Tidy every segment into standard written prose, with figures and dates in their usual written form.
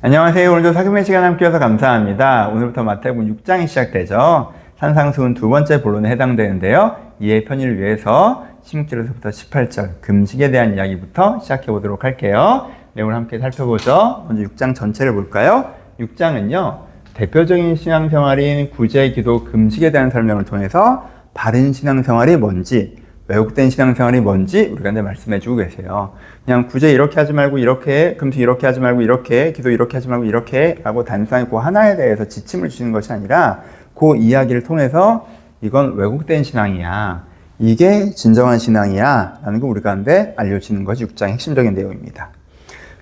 안녕하세요. 오늘도 사금의 시간 함께해서 감사합니다. 오늘부터 마태복음 6장이 시작되죠. 산상수훈 두 번째 본론에 해당되는데요. 이해의 편의를 위해서 16절에서부터 18절 금식에 대한 이야기부터 시작해 보도록 할게요. 내용을 함께 살펴보죠. 먼저 6장 전체를 볼까요? 6장은요. 대표적인 신앙생활인 구제, 기도, 금식에 대한 설명을 통해서 바른 신앙생활이 뭔지, 왜곡된 신앙생활이 뭔지 우리가 말씀해 주고 계세요. 그냥 구제 이렇게 하지 말고 이렇게, 금식 이렇게 하지 말고 이렇게, 기도 이렇게 하지 말고 이렇게 라고 단순하게 그 하나에 대해서 지침을 주시는 것이 아니라 그 이야기를 통해서 이건 왜곡된 신앙이야, 이게 진정한 신앙이야 라는 거 우리 가운데 알려주는 것이 6장의 핵심적인 내용입니다.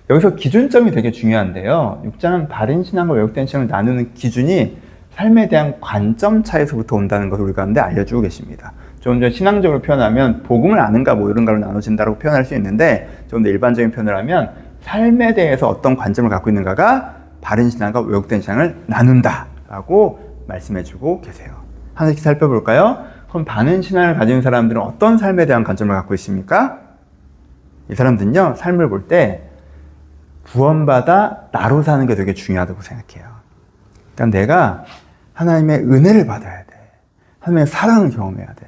여기서 기준점이 되게 중요한데요. 6장은 바른 신앙과 왜곡된 신앙을 나누는 기준이 삶에 대한 관점 차에서부터 온다는 것을 우리 가운데 알려주고 계십니다. 좀 더 신앙적으로 표현하면 복음을 아는가 뭐 이런 걸로 나눠진다고 표현할 수 있는데, 좀 더 일반적인 표현을 하면 삶에 대해서 어떤 관점을 갖고 있는가가 바른 신앙과 왜곡된 신앙을 나눈다라고 말씀해주고 계세요. 하나씩 살펴볼까요? 그럼 바른 신앙을 가진 사람들은 어떤 삶에 대한 관점을 갖고 있습니까? 이 사람들은요, 삶을 볼 때 구원받아 나로 사는 게 되게 중요하다고 생각해요. 그러니까 내가 하나님의 은혜를 받아야 돼. 하나님의 사랑을 경험해야 돼.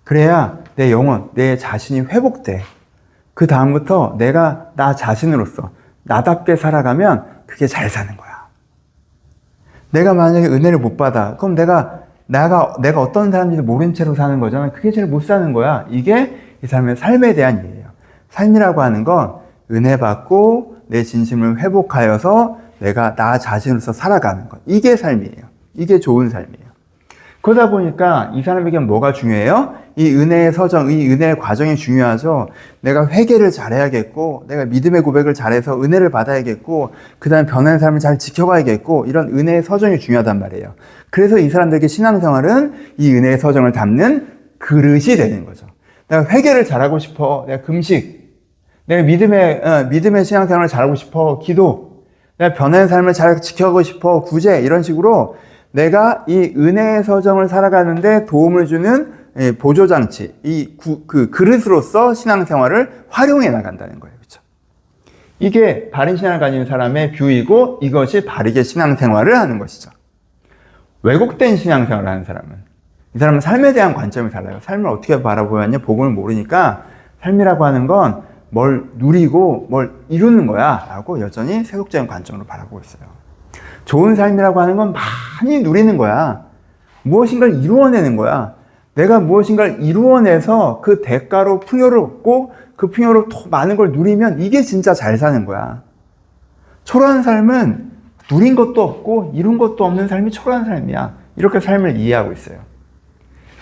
그래야 내 영혼, 내 자신이 회복돼. 그 다음부터 내가 나 자신으로서 나답게 살아가면 그게 잘 사는 거야. 내가 만약에 은혜를 못 받아, 그럼 내가 어떤 사람인지 모른 채로 사는 거잖아. 그게 제일 못 사는 거야. 이게 이 사람의 삶에 대한 이해예요. 삶이라고 하는 건 은혜 받고 내 진심을 회복하여서 내가 나 자신으로서 살아가는 것. 이게 삶이에요. 이게 좋은 삶이에요. 그러다 보니까 이 사람에게는 뭐가 중요해요? 이 은혜의 서정, 이 은혜의 과정이 중요하죠. 내가 회개를 잘해야겠고, 내가 믿음의 고백을 잘해서 은혜를 받아야겠고, 그 다음에 변화의 삶을 잘 지켜가야겠고, 이런 은혜의 서정이 중요하단 말이에요. 그래서 이 사람들에게 신앙생활은 이 은혜의 서정을 담는 그릇이 되는 거죠. 내가 회개를 잘하고 싶어. 내가 금식. 내가 믿음의 신앙생활을 잘하고 싶어. 기도. 내가 변화의 삶을 잘 지켜가고 싶어. 구제. 이런 식으로 내가 이 은혜의 서정을 살아가는데 도움을 주는 보조장치, 그 그릇으로서 신앙생활을 활용해 나간다는 거예요. 그렇죠? 이게 바른 신앙을 가진 사람의 뷰이고, 이것이 바르게 신앙생활을 하는 것이죠. 왜곡된 신앙생활을 하는 사람은, 이 사람은 삶에 대한 관점이 달라요. 삶을 어떻게 바라보야 하냐, 복음을 모르니까 삶이라고 하는 건 뭘 누리고 뭘 이루는 거야 라고 여전히 세속적인 관점으로 바라보고 있어요. 좋은 삶이라고 하는 건 많이 누리는 거야. 무엇인가를 이루어내는 거야. 내가 무엇인가를 이루어내서 그 대가로 풍요를 얻고 그 풍요로 더 많은 걸 누리면 이게 진짜 잘 사는 거야. 초라한 삶은 누린 것도 없고 이룬 것도 없는 삶이 초라한 삶이야. 이렇게 삶을 이해하고 있어요.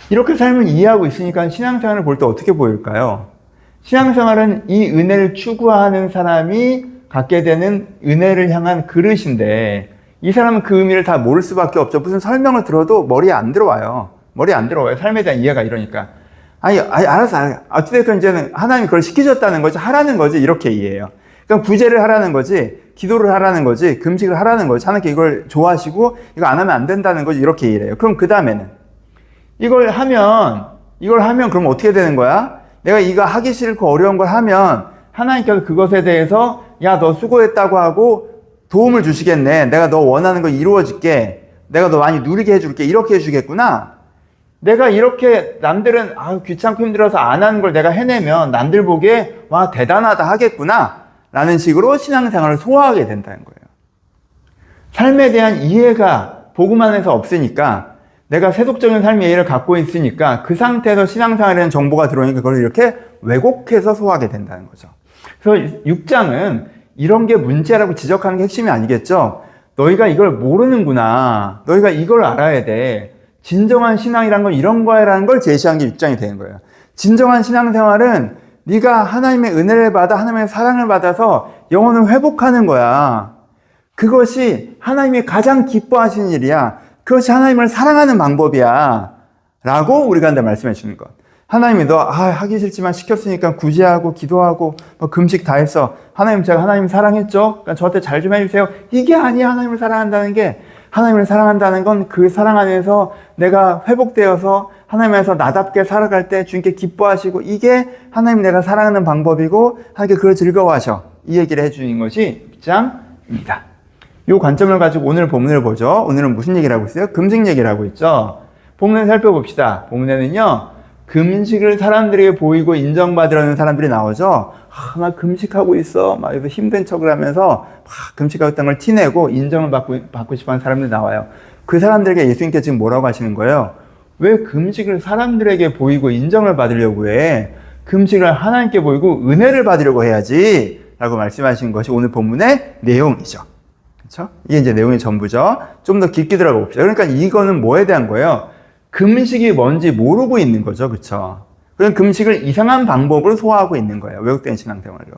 이렇게 삶을 이해하고 있으니까 신앙생활을 볼 때 어떻게 보일까요? 신앙생활은 이 은혜를 추구하는 사람이 갖게 되는 은혜를 향한 그릇인데, 이 사람은 그 의미를 다 모를 수밖에 없죠. 무슨 설명을 들어도 머리에 안 들어와요. 머리에 안 들어와요. 삶에 대한 이해가 이러니까. 알았어. 어찌됐든 이제는 하나님이 그걸 시키셨다는 거지, 하라는 거지, 이렇게 이해해요. 그러니까 구제를 하라는 거지, 기도를 하라는 거지, 금식을 하라는 거지, 하나님께 이걸 좋아하시고 이거 안 하면 안 된다는 거지, 이렇게 이해해요. 그럼 그 다음에는 이걸 하면 그럼 어떻게 되는 거야? 내가 이거 하기 싫고 어려운 걸 하면 하나님께서 그것에 대해서 야, 너 수고했다고 하고 도움을 주시겠네. 내가 너 원하는 거 이루어질게. 내가 너 많이 누리게 해줄게. 이렇게 해주겠구나. 내가 이렇게 남들은 귀찮고 힘들어서 안 하는 걸 내가 해내면 남들 보기에 와, 대단하다 하겠구나 라는 식으로 신앙생활을 소화하게 된다는 거예요. 삶에 대한 이해가 복음 안에서 없으니까, 내가 세속적인 삶의 이해를 갖고 있으니까 그 상태에서 신앙생활에 대한 정보가 들어오니까 그걸 이렇게 왜곡해서 소화하게 된다는 거죠. 그래서 6장은 이런 게 문제라고 지적하는 게 핵심이 아니겠죠. 너희가 이걸 모르는구나. 너희가 이걸 알아야 돼. 진정한 신앙이란 건 이런 거야라는 걸 제시한 게 6장이 되는 거예요. 진정한 신앙생활은 네가 하나님의 은혜를 받아, 하나님의 사랑을 받아서 영혼을 회복하는 거야. 그것이 하나님이 가장 기뻐하시는 일이야. 그것이 하나님을 사랑하는 방법이야 라고 우리가 한테 말씀해 주는 것. 하나님이 너 하기 싫지만 시켰으니까 구제하고 기도하고 금식 다 했어. 제가 하나님 사랑했죠? 그러니까 저한테 잘 좀 해주세요. 이게 아니야. 하나님을 사랑한다는 게. 하나님을 사랑한다는 건 그 사랑 안에서 내가 회복되어서 하나님 안에서 나답게 살아갈 때 주님께 기뻐하시고, 이게 하나님 내가 사랑하는 방법이고 하나님께 그걸 즐거워하셔. 이 얘기를 해주는 것이 6장입니다. 이 관점을 가지고 오늘 본문을 보죠. 오늘은 무슨 얘기를 하고 있어요? 금식 얘기를 하고 있죠. 본문을 살펴봅시다. 본문에는요, 금식을 사람들에게 보이고 인정받으려는 사람들이 나오죠. 나 금식하고 있어. 막 이렇게 힘든 척을 하면서 막 금식하고 있다는 걸 티내고 인정을 받고 싶어 하는 사람들이 나와요. 그 사람들에게 예수님께 지금 뭐라고 하시는 거예요? 왜 금식을 사람들에게 보이고 인정을 받으려고 해? 금식을 하나님께 보이고 은혜를 받으려고 해야지. 라고 말씀하신 것이 오늘 본문의 내용이죠. 그렇죠? 이게 이제 내용의 전부죠. 좀 더 깊게 들어가 봅시다. 그러니까 이거는 뭐에 대한 거예요? 금식이 뭔지 모르고 있는 거죠. 그렇죠? 그럼 금식을 이상한 방법으로 소화하고 있는 거예요. 왜곡된 신앙생활로.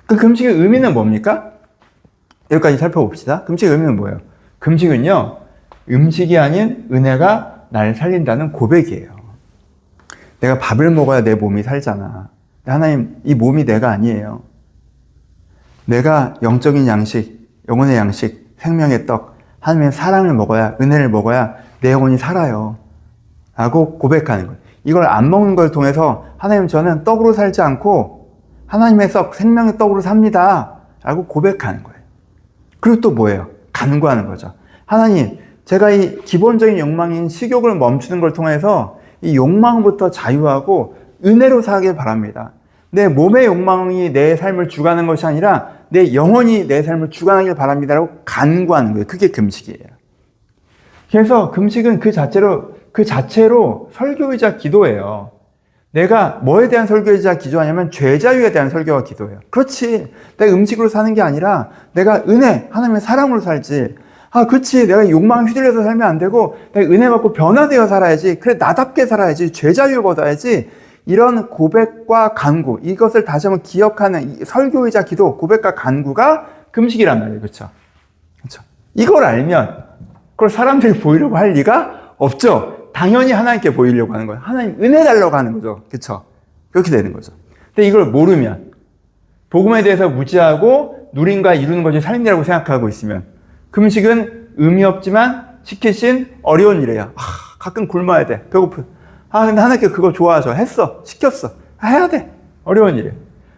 그 금식의 의미는 뭡니까? 여기까지 살펴봅시다. 금식의 의미는 뭐예요? 금식은요, 음식이 아닌 은혜가 날 살린다는 고백이에요. 내가 밥을 먹어야 내 몸이 살잖아. 하나님, 이 몸이 내가 아니에요. 내가 영적인 양식, 영혼의 양식, 생명의 떡, 하나님의 사랑을 먹어야, 은혜를 먹어야 내 영혼이 살아요. 라고 고백하는 거예요. 이걸 안 먹는 걸 통해서 하나님, 저는 떡으로 살지 않고 하나님의 떡, 생명의 떡으로 삽니다. 라고 고백하는 거예요. 그리고 또 뭐예요? 간구하는 거죠. 하나님, 제가 이 기본적인 욕망인 식욕을 멈추는 걸 통해서 이 욕망부터 자유하고 은혜로 살길 바랍니다. 내 몸의 욕망이 내 삶을 주관하는 것이 아니라 내 영혼이 내 삶을 주관하길 바랍니다라고 간구하는 거예요. 그게 금식이에요. 그래서 금식은 그 자체로 설교이자 기도예요. 내가 뭐에 대한 설교이자 기도하냐면 죄자유에 대한 설교와 기도예요. 그렇지. 내가 음식으로 사는 게 아니라 내가 은혜, 하나님의 사랑으로 살지. 그렇지. 내가 욕망에 휘둘려서 살면 안 되고 내가 은혜 받고 변화되어 살아야지. 그래, 나답게 살아야지. 죄자유 받아야지. 이런 고백과 간구, 이것을 다시 한번 기억하는 설교이자 기도, 고백과 간구가 금식이란 말이에요. 그렇죠? 그렇죠? 이걸 알면 그걸 사람들이 보이려고 할 리가 없죠. 당연히 하나님께 보이려고 하는 거예요. 하나님 은혜 달라고 하는 거죠. 그렇죠? 그렇게 되는 거죠. 근데 이걸 모르면, 복음에 대해서 무지하고 누린과 이루는 것이 삶이라고 생각하고 있으면 금식은 의미 없지만 시키신 어려운 일이에요. 가끔 굶어야 돼. 배고프. 근데 하나님께 그거 좋아하셔. 했어. 시켰어. 해야 돼. 어려운 일이에요.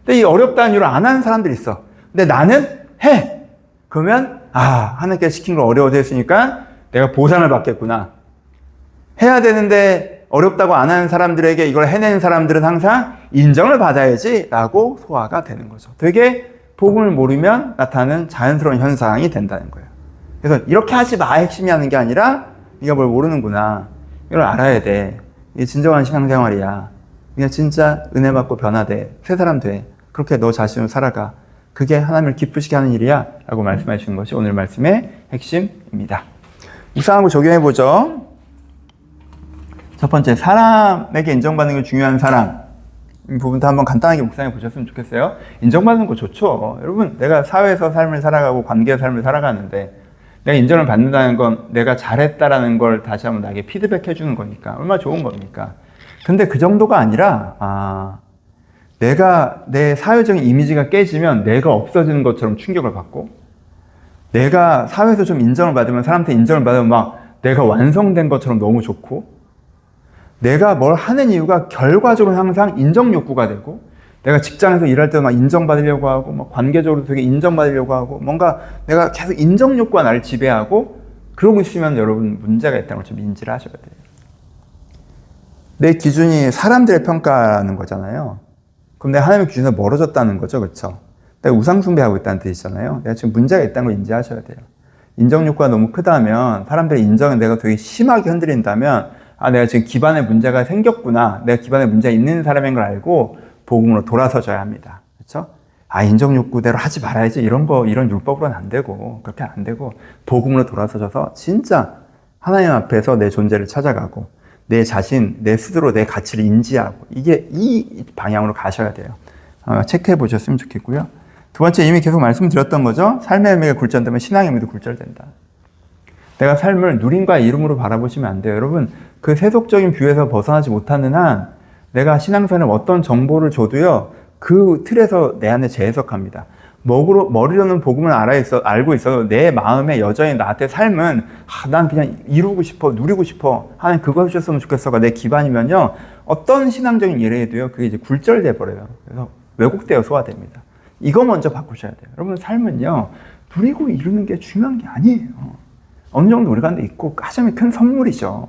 근데 이 어렵다는 이유로 안 하는 사람들이 있어. 근데 나는 해. 그러면 하나님께 시킨 걸 어려워서 했으니까 내가 보상을 받겠구나. 해야 되는데 어렵다고 안 하는 사람들에게 이걸 해낸 사람들은 항상 인정을 받아야지 라고 소화가 되는 거죠. 되게 복음을 모르면 나타나는 자연스러운 현상이 된다는 거예요. 그래서 이렇게 하지 마 핵심이 하는 게 아니라 네가 뭘 모르는구나. 이걸 알아야 돼. 이게 진정한 신앙생활이야. 그냥 진짜 은혜 받고 변화돼. 새 사람 돼. 그렇게 너 자신을 살아가. 그게 하나님을 기쁘시게 하는 일이야. 라고 말씀해 주신 것이 오늘 말씀의 핵심입니다. 묵상하고 적용해보죠. 첫 번째, 사람에게 인정받는 게 중요한 사람. 이 부분도 한번 간단하게 묵상해 보셨으면 좋겠어요. 인정받는 거 좋죠. 여러분, 내가 사회에서 삶을 살아가고 관계의 삶을 살아가는데 내가 인정을 받는다는 건 내가 잘했다라는 걸 다시 한번 나에게 피드백해 주는 거니까 얼마나 좋은 겁니까? 근데 그 정도가 아니라 내가 내 사회적인 이미지가 깨지면 내가 없어지는 것처럼 충격을 받고, 내가 사회에서 좀 인정을 받으면, 사람한테 인정을 받으면 막 내가 완성된 것처럼 너무 좋고, 내가 뭘 하는 이유가 결과적으로 항상 인정 욕구가 되고, 내가 직장에서 일할 때 막 인정받으려고 하고, 막 관계적으로 되게 인정받으려고 하고, 뭔가 내가 계속 인정 욕구가 나를 지배하고, 그러고 있으면 여러분 문제가 있다는 걸 좀 인지를 하셔야 돼요. 내 기준이 사람들의 평가라는 거잖아요. 그럼 내가 하나님의 기준에서 멀어졌다는 거죠. 그렇죠? 내가 우상숭배하고 있다는 뜻이잖아요. 내가 지금 문제가 있다는 걸 인지하셔야 돼요. 인정 욕구가 너무 크다면, 사람들의 인정에 내가 되게 심하게 흔들린다면, 내가 지금 기반에 문제가 생겼구나. 내가 기반에 문제가 있는 사람인 걸 알고 복음으로 돌아서줘야 합니다. 그렇죠? 인정 욕구대로 하지 말아야지. 이런 율법으로는 안 되고, 그렇게 안 되고, 복음으로 돌아서줘서 진짜 하나님 앞에서 내 존재를 찾아가고, 내 자신, 내 스스로 내 가치를 인지하고, 이게 이 방향으로 가셔야 돼요. 체크해 보셨으면 좋겠고요. 두 번째, 이미 계속 말씀드렸던 거죠. 삶의 의미가 굴절되면 신앙의 의미도 굴절된다. 내가 삶을 누림과 이름으로 바라보시면 안 돼요. 여러분, 그 세속적인 뷰에서 벗어나지 못하는 한 내가 신앙생활에 어떤 정보를 줘도요, 그 틀에서 내 안에 재해석합니다. 머리로는 복음을 알고 있어도 내 마음에 여전히 나한테 삶은 난 그냥 이루고 싶어, 누리고 싶어 하는 그거 해주셨으면 좋겠어가 내 기반이면요, 어떤 신앙적인 예례에도요 그게 이제 굴절돼 버려요. 그래서 왜곡되어 소화됩니다. 이거 먼저 바꾸셔야 돼요. 여러분, 삶은요 누리고 이루는 게 중요한 게 아니에요. 어느 정도 우리 가운데 있고 가장 큰 선물이죠.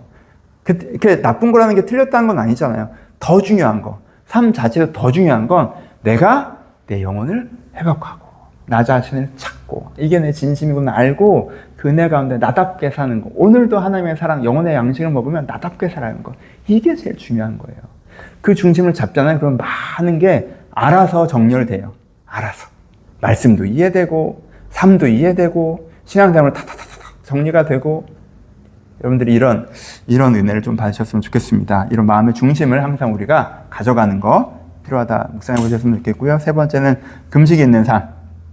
그 나쁜 거라는 게 틀렸다는 건 아니잖아요. 더 중요한 거, 삶 자체에서 더 중요한 건 내가 내 영혼을 회복하고 나 자신을 찾고 이게 내 진심이구나 알고 그 은혜 가운데 나답게 사는 거. 오늘도 하나님의 사랑, 영혼의 양식을 먹으면 나답게 살아가는 거. 이게 제일 중요한 거예요. 그 중심을 잡잖아요. 그럼 많은 게 알아서 정렬돼요. 알아서. 말씀도 이해되고 삶도 이해되고 신앙생활을 탁탁탁탁 정리가 되고 여러분들이 이런 은혜를 좀 받으셨으면 좋겠습니다. 이런 마음의 중심을 항상 우리가 가져가는 거 필요하다 묵상해 보셨으면 좋겠고요. 세 번째는 금식이 있는 삶.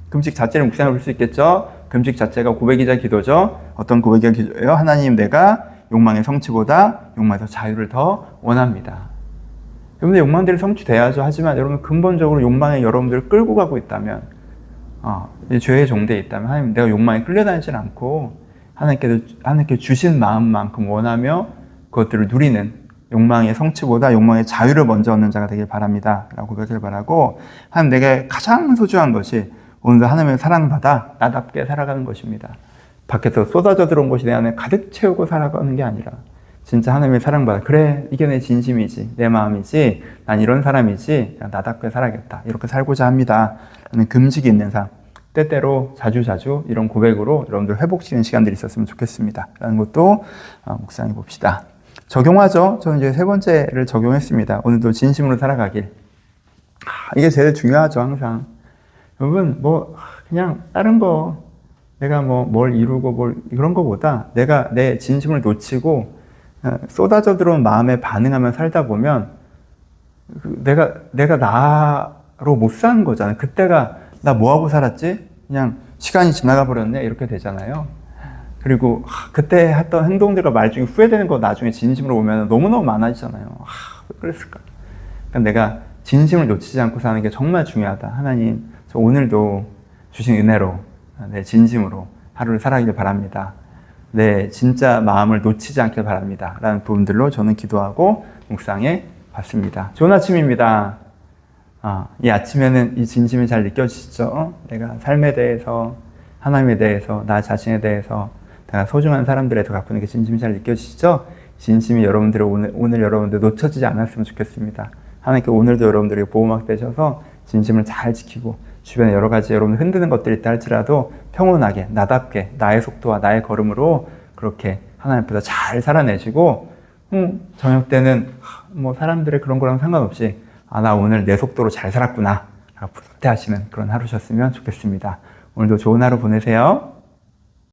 금식 자체를 묵상해 볼 수 있겠죠. 금식 자체가 고백이자 기도죠. 어떤 고백이자 기도예요? 하나님, 내가 욕망의 성취보다 욕망에서 자유를 더 원합니다. 여러분들 욕망들이 성취돼야죠. 하지만 여러분 근본적으로 욕망에 여러분들을 끌고 가고 있다면 죄의 종대에 있다면 하나님, 내가 욕망에 끌려다니지 않고 하나님께 주신 마음만큼 원하며 그것들을 누리는 욕망의 성취보다 욕망의 자유를 먼저 얻는 자가 되길 바랍니다. 라고 고백을 바라고, 하나님, 내게 가장 소중한 것이 오늘도 하나님의 사랑받아 나답게 살아가는 것입니다. 밖에서 쏟아져 들어온 것이 내 안에 가득 채우고 살아가는 게 아니라 진짜 하나님의 사랑받아, 그래 이게 내 진심이지, 내 마음이지, 난 이런 사람이지, 나답게 살아야겠다, 이렇게 살고자 합니다. 라는 금식이 있는 삶, 때때로 자주자주 이런 고백으로 여러분들 회복시키는 시간들이 있었으면 좋겠습니다. 라는 것도 묵상해 봅시다. 적용하죠. 저는 이제 세 번째를 적용했습니다. 오늘도 진심으로 살아가길. 이게 제일 중요하죠. 항상 여러분 그냥 다른 거 내가 뭘 이루고 이런 거보다 내가 내 진심을 놓치고 쏟아져 들어온 마음에 반응하며 살다 보면 내가 나로 못 사는 거잖아요. 그때가 나 뭐하고 살았지? 그냥 시간이 지나가 버렸네, 이렇게 되잖아요. 그리고 그때 했던 행동들과 말 중에 후회되는 거 나중에 진심으로 보면 너무너무 많아지잖아요. 왜 그랬을까? 그러니까 내가 진심을 놓치지 않고 사는 게 정말 중요하다. 하나님, 저 오늘도 주신 은혜로 내 진심으로 하루를 살아가길 바랍니다. 내 진짜 마음을 놓치지 않길 바랍니다. 라는 부분들로 저는 기도하고 묵상해 봤습니다. 좋은 아침입니다. 이 아침에는 이 진심이 잘 느껴지시죠? 내가 삶에 대해서, 하나님에 대해서, 나 자신에 대해서, 내가 소중한 사람들에 더 갖고 있는 게 진심이 잘 느껴지시죠? 진심이 여러분들의 오늘 여러분들 놓쳐지지 않았으면 좋겠습니다. 하나님께 오늘도 여러분들에게 보호막 되셔서 진심을 잘 지키고 주변에 여러 가지 여러분 흔드는 것들이 있다 할지라도 평온하게, 나답게, 나의 속도와 나의 걸음으로 그렇게 하나님 앞에서 잘 살아내시고 저녁 때는 사람들의 그런 거랑 상관없이 나 오늘 내 속도로 잘 살았구나 라고 뿌듯해하시는 그런 하루셨으면 좋겠습니다. 오늘도 좋은 하루 보내세요.